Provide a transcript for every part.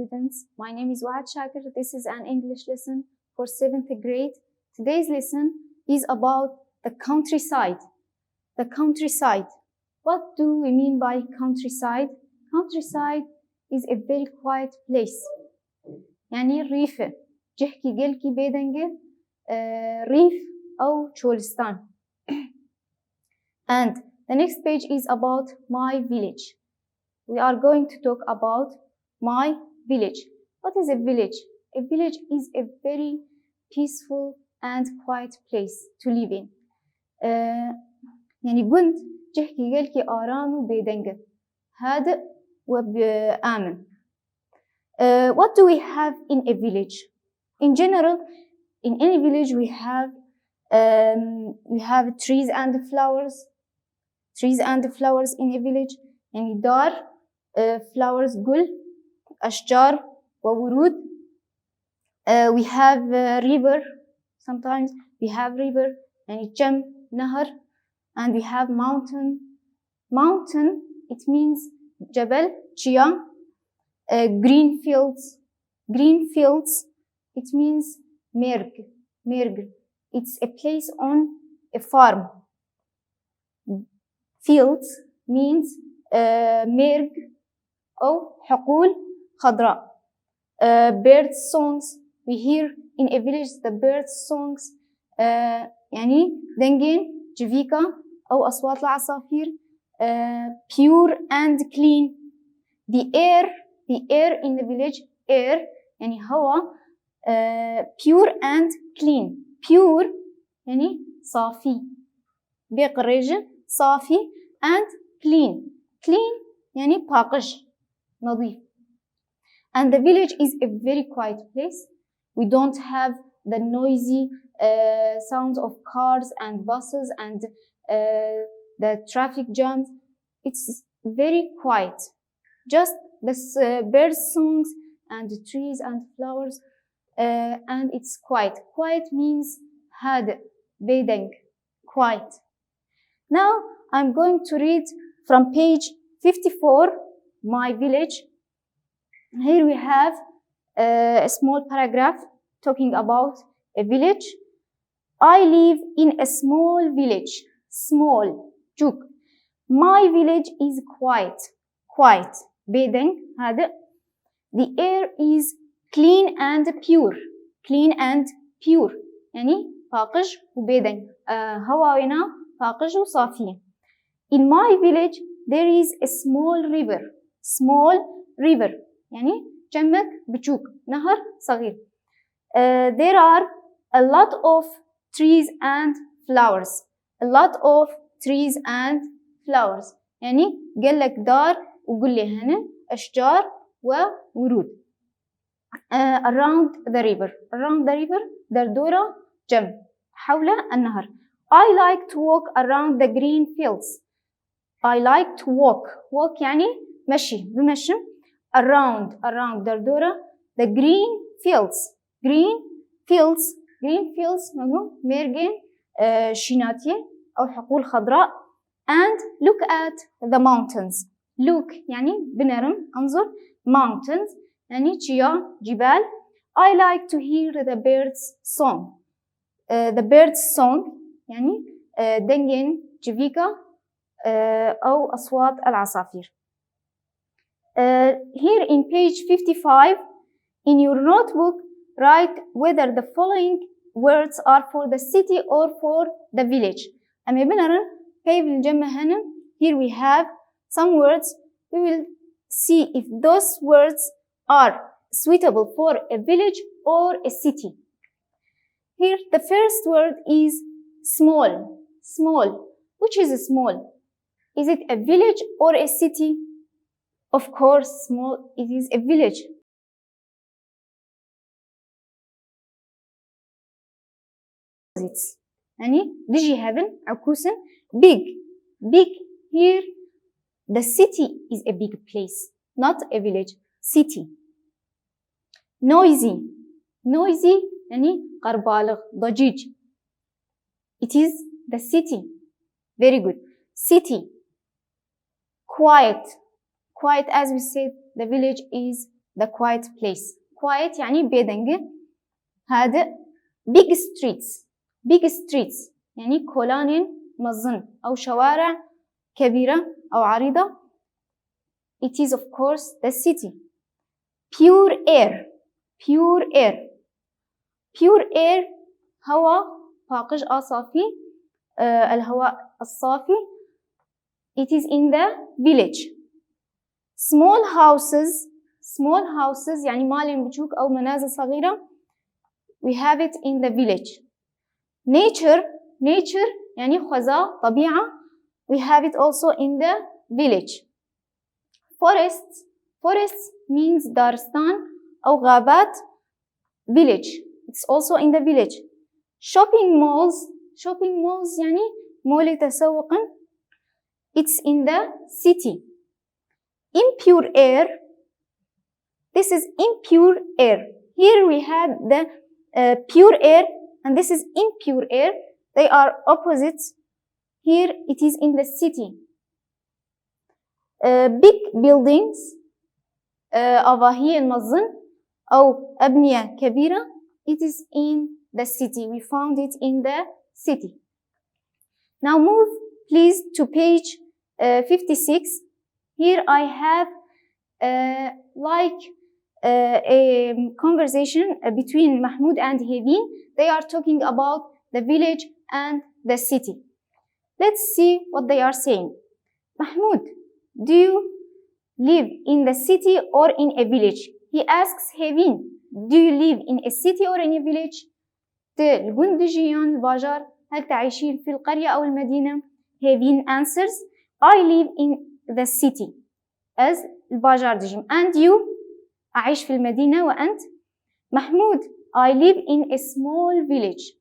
students. My name is Waad Shakir. This is an English lesson for 7th grade. Today's lesson is about the countryside. The countryside. What do we mean by countryside? Countryside is a very quiet place. يعني ريفة. جهكي قلكي بيدنجل ريف أو شولستان. And the next page is about my village. We are going to talk about my village. What is a village? A village is a very peaceful and quiet place to live in. يعني قلت جهكي قلكي آرام بيدنجل هادئ وآمن. What do we have in a village? In general, in any village we have trees and flowers. Trees and flowers in a village. يعني دار flowers gul, أشجار وورود. We have river. Sometimes we have river. يعني جم نهر. And we have mountain. Mountain, it means جبل, chia. Green fields. Green fields, it means merg. Merg. It's a place on a farm. Fields means merg أو حقول خضراء. Bird songs, we hear in a village the bird songs يعني دنجين جفيكا أو أصوات العصافير. Pure and clean. The air in the village, air يعني هوا. Pure and clean. Pure يعني صافي بقريجة صافي and clean. Clean يعني باقش نظيف. And the village is a very quiet place. We don't have the noisy sounds of cars and buses and the traffic jams. It's very quiet. Just the bird songs and the trees and flowers and it's quiet. Quiet means هادئ, بيدنج, quiet. Now I'm going to read from page 54, my village. Here we have a small paragraph talking about a village. I live in a small village. Small, juk. My village is quiet. Quiet, بيدنج, هادئ. The air is clean and pure. Clean and pure. يعني فاقج وبيدنج. هوانا فاقج وصافي. In my village there is a small river. Small river. يعني جمك بتشوك. نهر صغير. There are a lot of trees and flowers. A lot of trees and flowers. يعني قال لك دار وقل لي هنا أشجار وورود. Around the river. Around the river دردورة جم حول النهر. I like to walk around the green fields. I like to walk. Walk يعني مشي بمشي. Around دردورة the green fields. Green fields. Green fields معنو ميرجين شيناتية أو حقول خضراء. And look at the mountains. Look يعني بنرم أنظر. Mountains يعني جيا جبال. I like to hear the birds song. The birds song يعني دنجين جفيكا أو أصوات العصافير. Here in page 55 in your notebook write whether the following words are for the city or for the village. أما بنرن كيف الجمع هنا. Here we have some words. We will see if those words are suitable for a village or a city. Here the first word is small. Small. Which is small? Is it a village or a city? Of course, small. It is a village. يعني ديجي هذن عكوسن big. Big. Here the city is a big place, not a village. City. Noisy. Noisy يعني قربالغ ضجيج. It is the city. Very good. City. Quiet. Quiet, as we said, the village is the quiet place. Quiet يعني بيدنج هادئ. big streets يعني كولان مظن أو شوارع كبيرة أو عريضة. It is of course the city. pure air هواء طاقج صافي. الهواء الصافي. It is in the village. small houses يعني مالين بجوك أو منازل صغيرة. we have it in the village. nature يعني خزاء طبيعة. we have it also in the village. forests means دارستان أو غابات. village it's also in the village. shopping malls يعني مول تسوق. it's in the city. impure air, this is impure air. Here we had the pure air and this is impure air. They are opposites. Here it is in the city. big buildings أواهي المظن أو أبنية كبيرة. it is in the city. We found it in the city. Now move please to page 56. Here I have a conversation between Mahmoud and Hevin. They are talking about the village and the city. Let's see what they are saying. Mahmoud, do you live in the city or in a village? He asks Hevin, do you live in a city or in a village? تقول دجيون الباجار هل تعيشين في القرية أو المدينة؟ Hevin answers, I live in the city as الباجار دجيم. And you? أعيش في المدينة. وأنت؟ محمود, I live in a small village.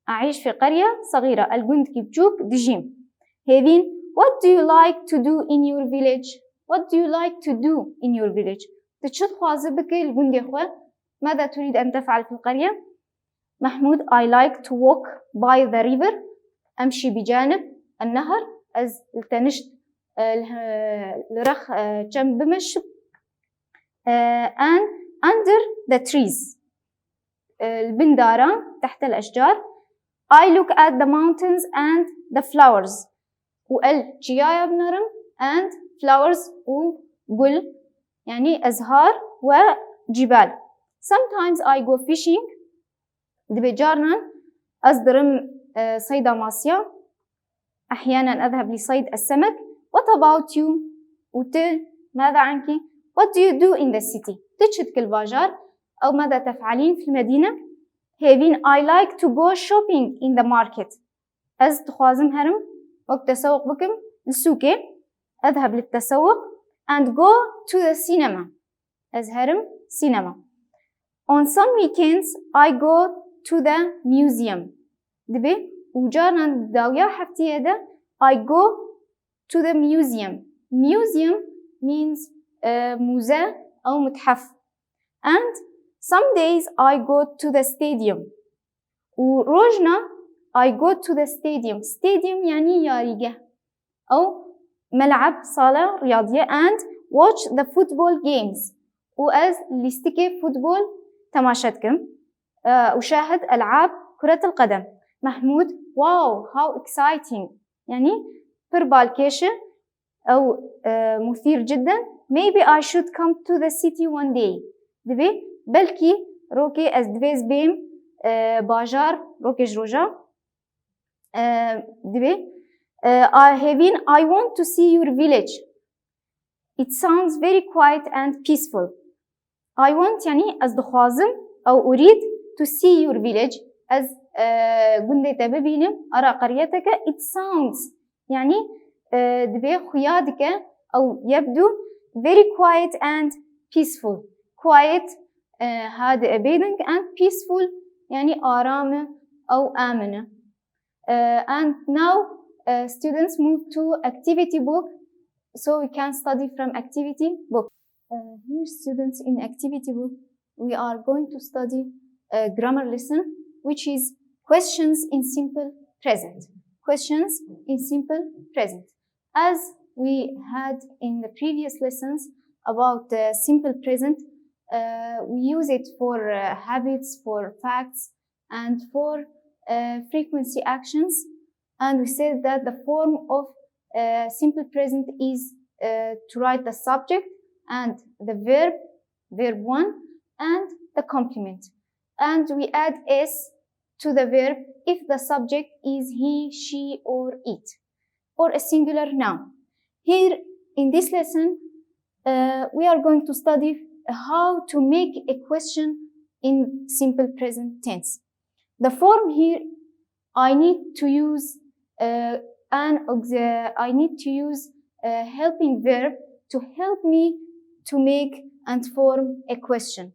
أعيش في قرية صغيرة. الجند كيبجوك دجيم. Hevin, what do you like to do in your village? What do you like to do in your village? تشد خوازبك الجند يخوة. ماذا تريد أن تفعل في القرية؟ محمود, I like to walk by the river. أمشي بجانب النهر. as التنشت الرخ جنب مش. and under the trees البندارة تحت الأشجار. I look at the mountains and the flowers. والجيايا بنرم and flowers وقل يعني أزهار وجبال. Sometimes I go fishing. دبجارنا أصدرم صيد ماسيا. أحيانا أذهب لصيد السمك. What about you? ماذا عنك؟ What do you do in the city? تشد كل باجار أو ماذا تفعلين في المدينة؟ Hevin, I like to go shopping in the market. أز تخوازم هرم وقت تسوق بكم السوكة. أذهب للتسوق. and go to the cinema. أز هرم سينما. On some weekends I go to the museum. دبي وجارنا داويا حفتي هذا. I go to the museum. Museum means موزة أو متحف. And some days I go to the stadium. وروجنا I go to the stadium. Stadium يعني ياريجة أو ملعب صالة رياضية. And watch the football games. وأز ليستكي فوتبول تماشتكم. أشاهد ألعاب كرة القدم. محمود, wow, how exciting. يعني بربالكيشة أو مثير جدا. Maybe I should come to the city one day. دبي بلكي روكي أز دفيز بيم باجار روكي جروجا. دبي Hevin, I want to see your village. It sounds very quiet and peaceful. I want يعني أز دخوازم أو أريد to see your village as قندي تببينم أرى قريتك. It sounds يعني دبي خيادك أو يبدو very quiet and peaceful. Quiet هادئ بيدنك and peaceful يعني آرامة أو آمنة. And now students move to activity book so we can study from activity book. Here students in activity book we are going to study a grammar lesson which is questions in simple present. Questions in simple present. As we had in the previous lessons about the simple present, We use it for habits, for facts, and for frequency actions. And we said that the form of simple present is to write the subject and the verb 1, and the complement. And we add s to the verb if the subject is he, she, or it, or a singular noun. Here in this lesson, we are going to study how to make a question in simple present tense. The form here, I need to use a helping verb to help me to make and form a question.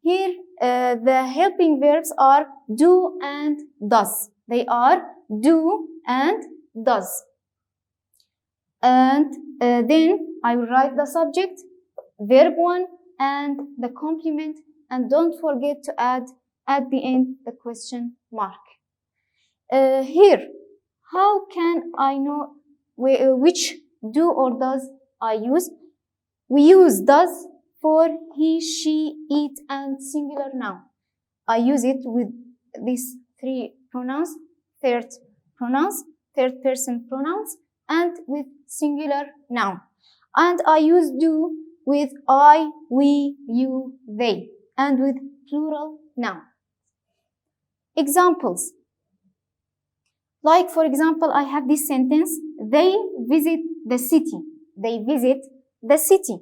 Here, the helping verbs are do and does. They are do and does. And then I will write the subject, verb 1, and the complement, and don't forget to add at the end the question mark. Here, how can I know which do or does I use? We use does for he, she, it, and singular noun. I use it with these 3 pronouns, third person pronouns, and with singular noun. And I use do with I, we, you, they, and with plural noun. Examples. Like, for example, I have this sentence, they visit the city. They visit the city.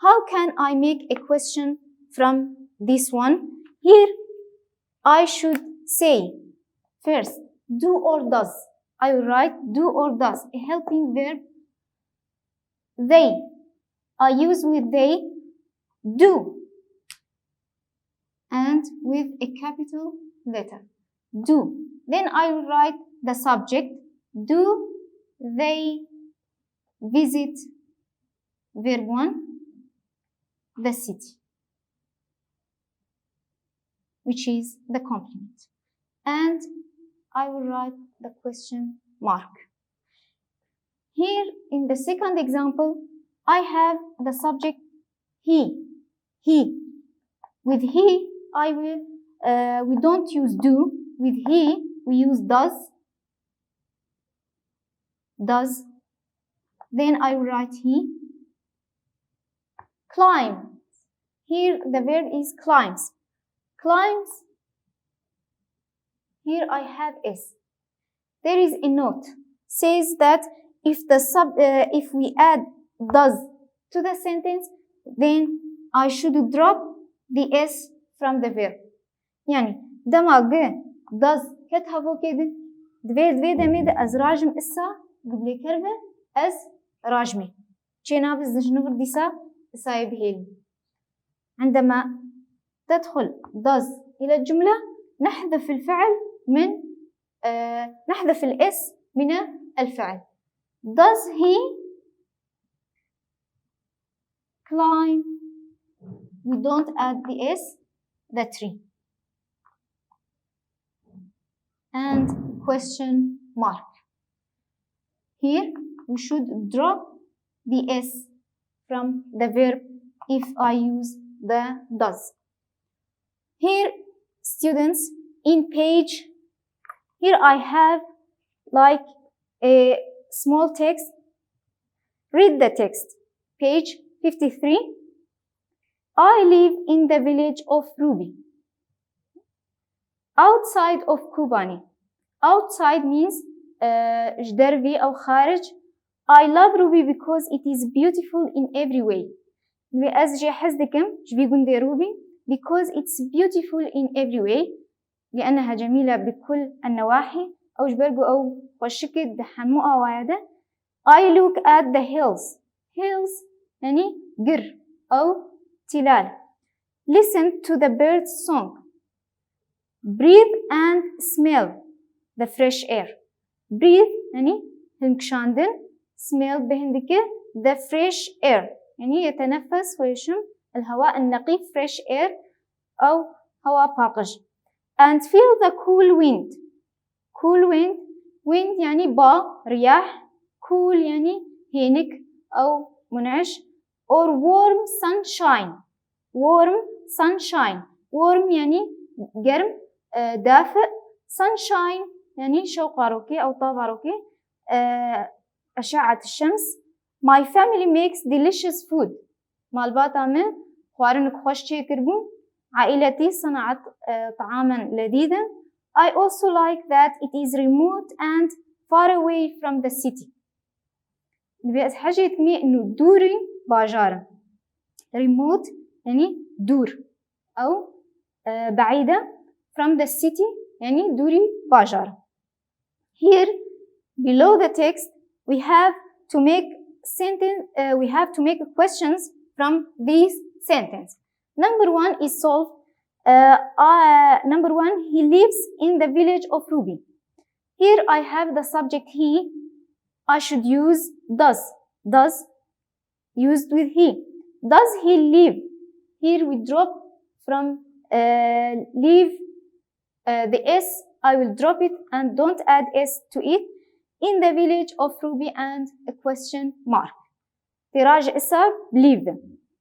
How can I make a question from this one? Here, I should say, first, do or does. I will write do or does, a helping verb, they. I use with they, do, and with a capital letter, do. Then I will write the subject, do they visit, verb 1, the city, which is the complement. And I will write the question mark. Here in the second example, I have the subject he. With he, we don't use do. With he, we use does. Then I will write he. Climb. Here the verb is climbs. Climbs. Here I have s. There is a note says that if we add does to the sentence, then I should drop the s from the verb. يعني دماغ does كتهبو كده دوي دمي ده از راجم إسا قبل كربة از راجمي جينا بزنجنور ديسا إسا يبهيل. عندما تدخل does إلى الجملة نحذف الفعل نحذف الاس من الفعل. Does he climb? We don't add the s, the tree. And question mark. Here we should drop the s from the verb if I use the does. Here, students, in page, here I have like a small text. Read the text. Page 53. I live in the village of Ruby, outside of Kubani. Outside means جدربي أو خارج. I love Ruby because it is beautiful in every way. لأزجي حزدكم جبيقون دي روبي because it's beautiful in every way. لأنها جميلة بكل النواحي. أو جبرقو أو وشكد دحنمو أو عادة. I look at the hills. Hills يعني قر أو تلال. Listen to the bird's song. Breathe and smell the fresh air. Breathe يعني هنكشاندن. Smell بهندك the fresh air يعني يتنفس ويشم الهواء النقي fresh air أو هواء باقج. And feel the cool wind. Cool wind. Wind يعني رياح. Cool يعني هينك أو منعش. Or warm sunshine. warm sunshine. warm يعني جرم دافئ. sunshine يعني شوقاروكي أو طافاروكي أشعة الشمس. my family makes delicious food. مالباتا من خوارنك خوش شي كربون. عائلتي صنعت طعاما لذيذا. I also like that it is remote and far away from the city. بس حاجة يتمي إنه دوري باجارة. remote يعني دور أو بعيدة. from the city يعني دوري باجارة. Here below the text we have to make questions from these sentences. Number one is solve. Number one, he lives in the village of Ruby. Here I have the subject he. I should use does. Does used with he. Does he live? Here we drop from live the s. I will drop it and don't add s to it. In the village of Ruby and a question mark. تراجع إسا live.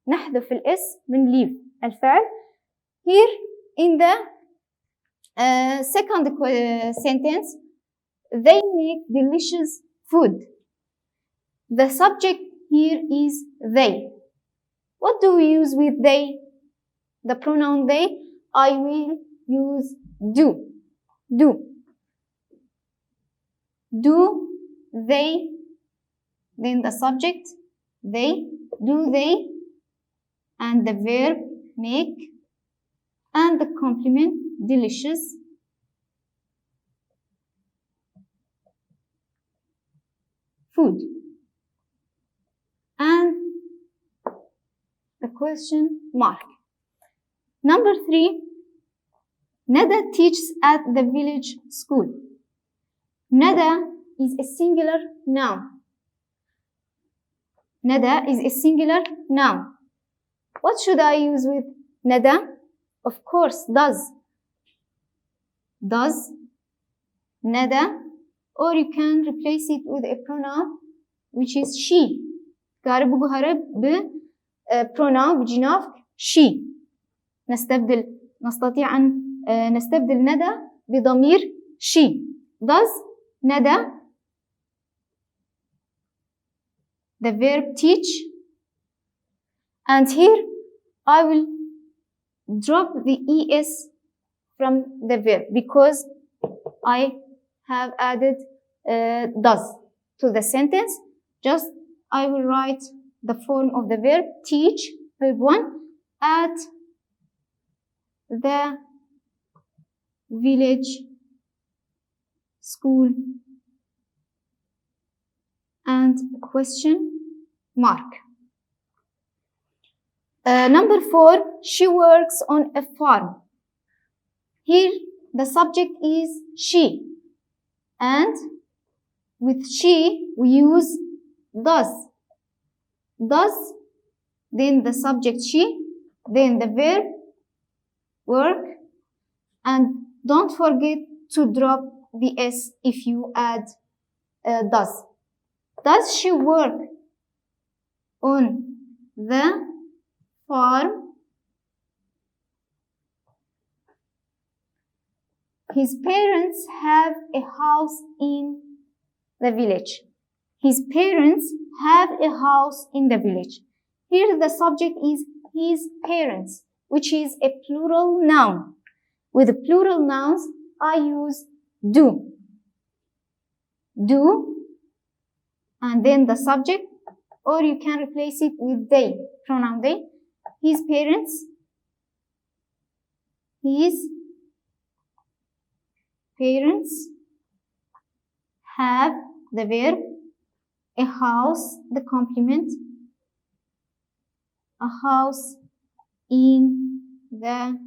نحذف الاس من live الفعل. Here in the second sentence, they make delicious food. The subject here is they. What do we use with they? The pronoun they. I will use do. Do. Do they, then the subject, they, do they, and the verb make, and the complement, delicious. Food. And the question mark. Number 3, Nada teaches at the village school. Nada is a singular noun. Nada is a singular noun. What should I use with Nada? Of course, does. Does. Nada. Or you can replace it with a pronoun which is she. قارب وهرب pronoun بجنافك she. نستطيع أن نستبدل ندى بضمير she. Does ندى the verb teach, and here I will drop the es from the verb because I have added does to the sentence. Just I will write the form of the verb teach, verb 1, at the village school and question mark. Number 4, she works on a farm. Here the subject is she, and with she we use does. Does, then the subject she, then the verb work, and don't forget to drop the s if you add does. Does she work on the farm? His parents have a house in the village. His parents have a house in the village. Here the subject is his parents, which is a plural noun. With plural nouns, I use do. Do, and then the subject, or you can replace it with they, pronoun they. His parents, his parents have the verb, a house, the complement, a house in the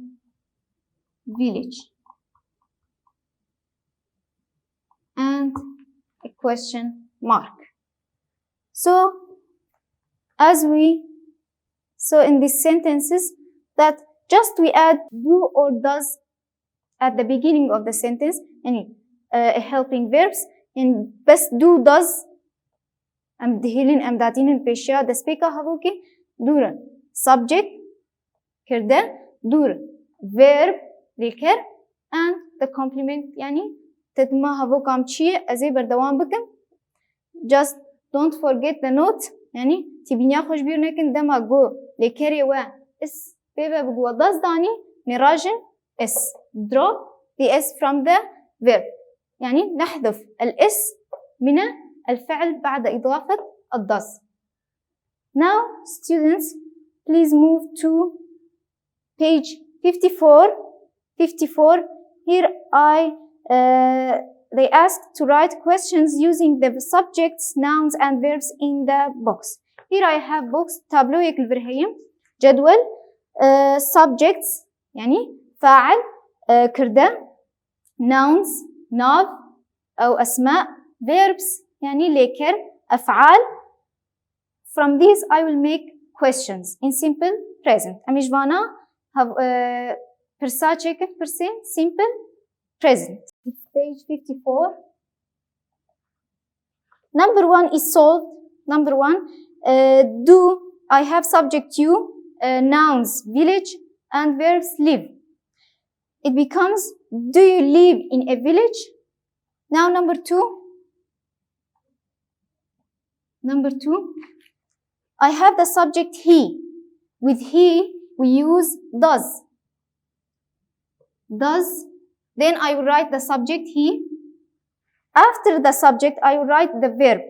village, and a question mark. So in these sentences that just we add do or does at the beginning of the sentence, any helping verbs, and best do does am dihilin am datin in pesha the speaker havuki duran subject کرده دور verb لیکر and the complement يعني تدما هبو كام چیه ازي بردوام بكم just don't forget the note يعني تبينيا خوش بير نكن دما go لیکر و اس بيبا بقوة داز داني نراجن اس drop the s from the verb يعني نحذف الاس من الفعل بعد إضافة الداز. Now students please move to page 54. Here they ask to write questions using the subjects, nouns and verbs in the box. Here I have box تابلو هيك الفرهيم جدول subjects يعني فاعل كردة nouns ناف أو أسماء verbs يعني ليكر أفعال. From these I will make questions in simple present. أميجوانا persa check percent simple present. It's page 54. Number 1 is solved. Number 1, do I have subject you, nouns village and verbs live. It becomes do you live in a village? Now number 2. Number 2, I have the subject he. With he we use does. Does. Then I will write the subject he. After the subject I will write the verb.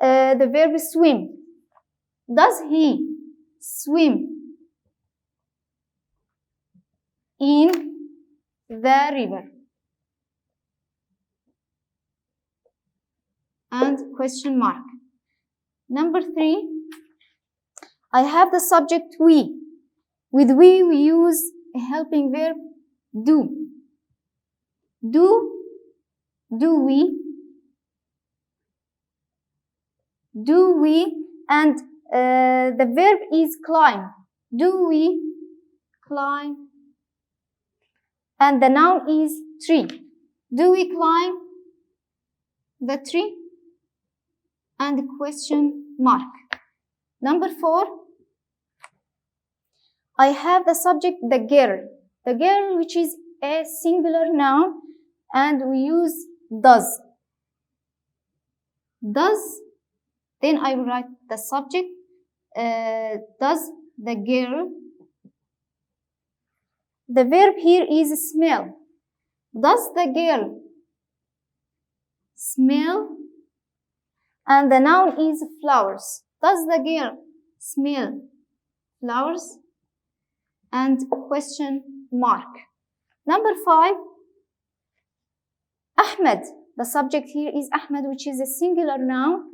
The verb is swim. Does he swim in the river? And question mark. Number 3, I have the subject we. With we use a helping verb do. Do we, and the verb is climb. Do we climb? And the noun is tree. Do we climb the tree? And question mark. Number 4, I have the subject the girl. The girl which is a singular noun and we use does. Does. Then I will write the subject does the girl. The verb here is smell. Does the girl smell? And the noun is flowers. Does the girl smell flowers? And question mark. Number 5, Ahmed. The subject here is Ahmed, which is a singular noun.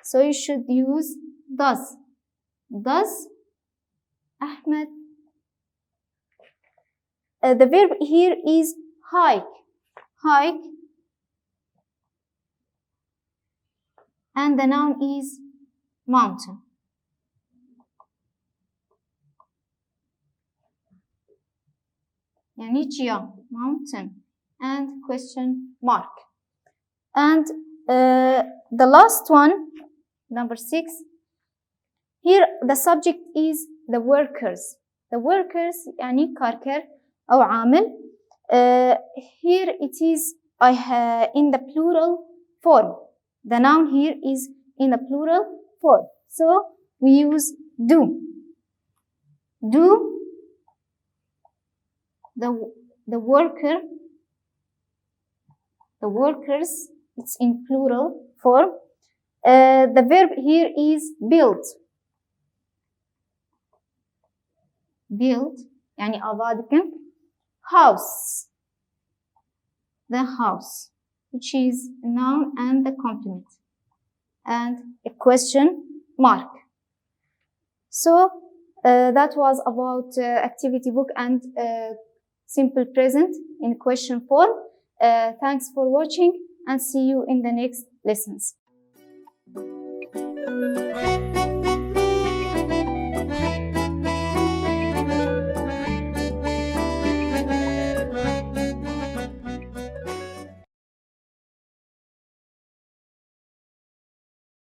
So you should use does. Does Ahmed. The verb here is hike. Hike. And the noun is mountain. يعني chia, mountain. And question mark. And the last one, number 6. Here the subject is the workers. The workers يعني كاركر أو عامل. Here it is in the plural form. The noun here is in the plural form. So we use do. Do the worker. The workers, it's in plural form. The verb here is build. Build يعني أبادكم house. The house, which is a noun and the complement. And a question mark. So that was about activity book and simple present in question form. Thanks for watching and see you in the next lessons.